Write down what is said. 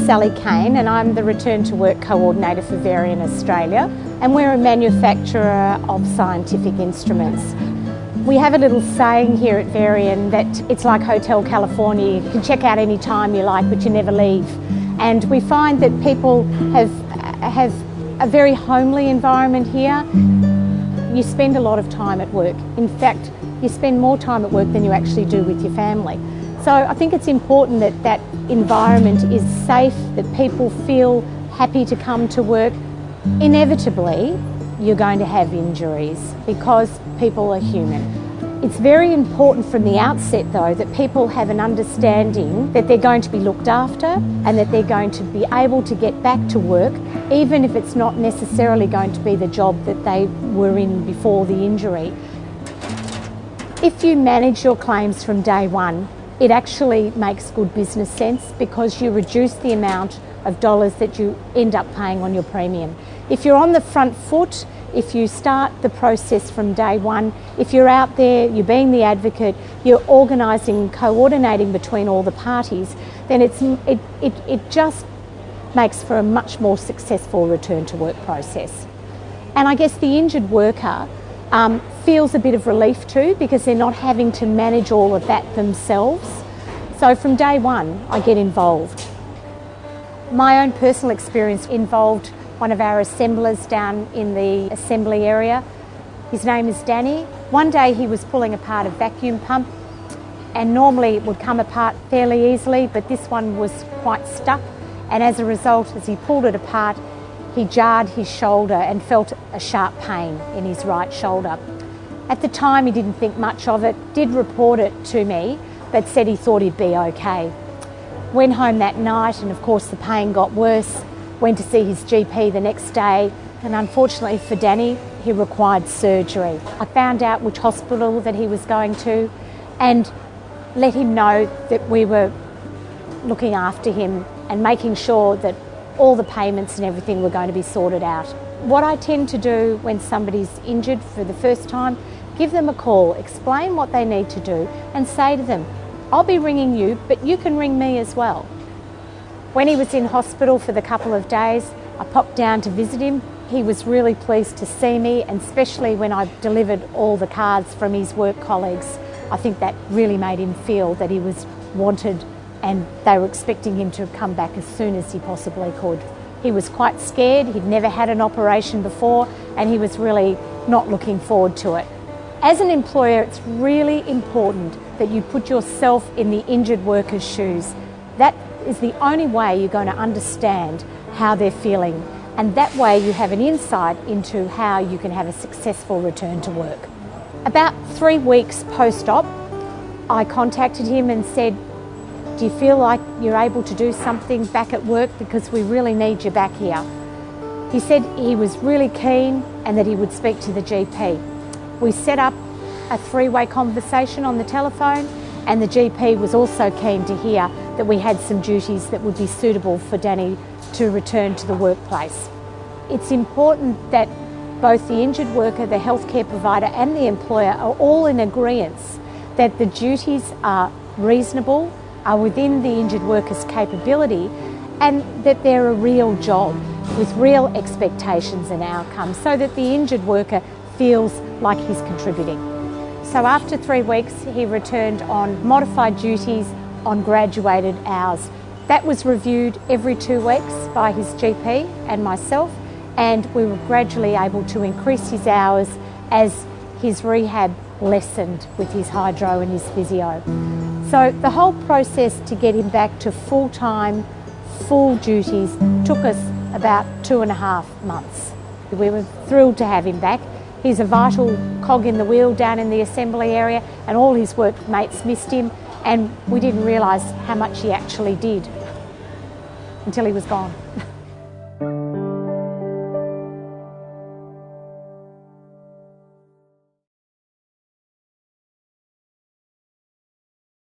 Sally Kane and I'm the Return to Work Coordinator for Varian Australia, and we're a manufacturer of scientific instruments. We have a little saying here at Varian that it's like Hotel California. You can check out any time you like, but you never leave. And we find that people have a very homely environment here. You spend a lot of time at work. In fact, you spend more time at work than you actually do with your family. So I think it's important that that environment is safe, that people feel happy to come to work. Inevitably, you're going to have injuries because people are human. It's very important from the outset though that people have an understanding that they're going to be looked after and that they're going to be able to get back to work, even if it's not necessarily going to be the job that they were in before the injury. If you manage your claims from day one, it actually makes good business sense because you reduce the amount of dollars that you end up paying on your premium. If you're on the front foot, if you start the process from day one, if you're out there, you're being the advocate, you're organising, coordinating between all the parties, then it just makes for a much more successful return to work process. And I guess the injured worker feels a bit of relief too because they're not having to manage all of that themselves. So from day one, I get involved. My own personal experience involved one of our assemblers down in the assembly area. His name is Danny. One day he was pulling apart a vacuum pump and normally it would come apart fairly easily, but this one was quite stuck, and as a result, as he pulled it apart, he jarred his shoulder and felt a sharp pain in his right shoulder. At the time he didn't think much of it, did report it to me, but said he thought he'd be okay. Went home that night and of course the pain got worse. Went to see his GP the next day, and unfortunately for Danny, he required surgery. I found out which hospital that he was going to and let him know that we were looking after him and making sure that all the payments and everything were going to be sorted out. What I tend to do when somebody's injured for the first time, give them a call, explain what they need to do and say to them, I'll be ringing you, but you can ring me as well. When he was in hospital for the couple of days, I popped down to visit him. He was really pleased to see me, and especially when I delivered all the cards from his work colleagues. I think that really made him feel that he was wanted and they were expecting him to come back as soon as he possibly could. He was quite scared, he'd never had an operation before, and he was really not looking forward to it. As an employer, it's really important that you put yourself in the injured worker's shoes. That is the only way you're going to understand how they're feeling, and that way you have an insight into how you can have a successful return to work. About 3 weeks post-op, I contacted him and said, do you feel like you're able to do something back at work because we really need you back here? He said he was really keen and that he would speak to the GP. We set up a 3-way conversation on the telephone, and the GP was also keen to hear that we had some duties that would be suitable for Danny to return to the workplace. It's important that both the injured worker, the healthcare provider and the employer are all in agreement that the duties are reasonable, are within the injured worker's capability, and that they're a real job with real expectations and outcomes so that the injured worker feels like he's contributing. So after 3 weeks, he returned on modified duties on graduated hours. That was reviewed every 2 weeks by his GP and myself, and we were gradually able to increase his hours as his rehab lessened with his hydro and his physio. So the whole process to get him back to full-time, full duties took us about 2.5 months. We were thrilled to have him back. He's a vital cog in the wheel down in the assembly area, and all his workmates missed him, and we didn't realise how much he actually did until he was gone.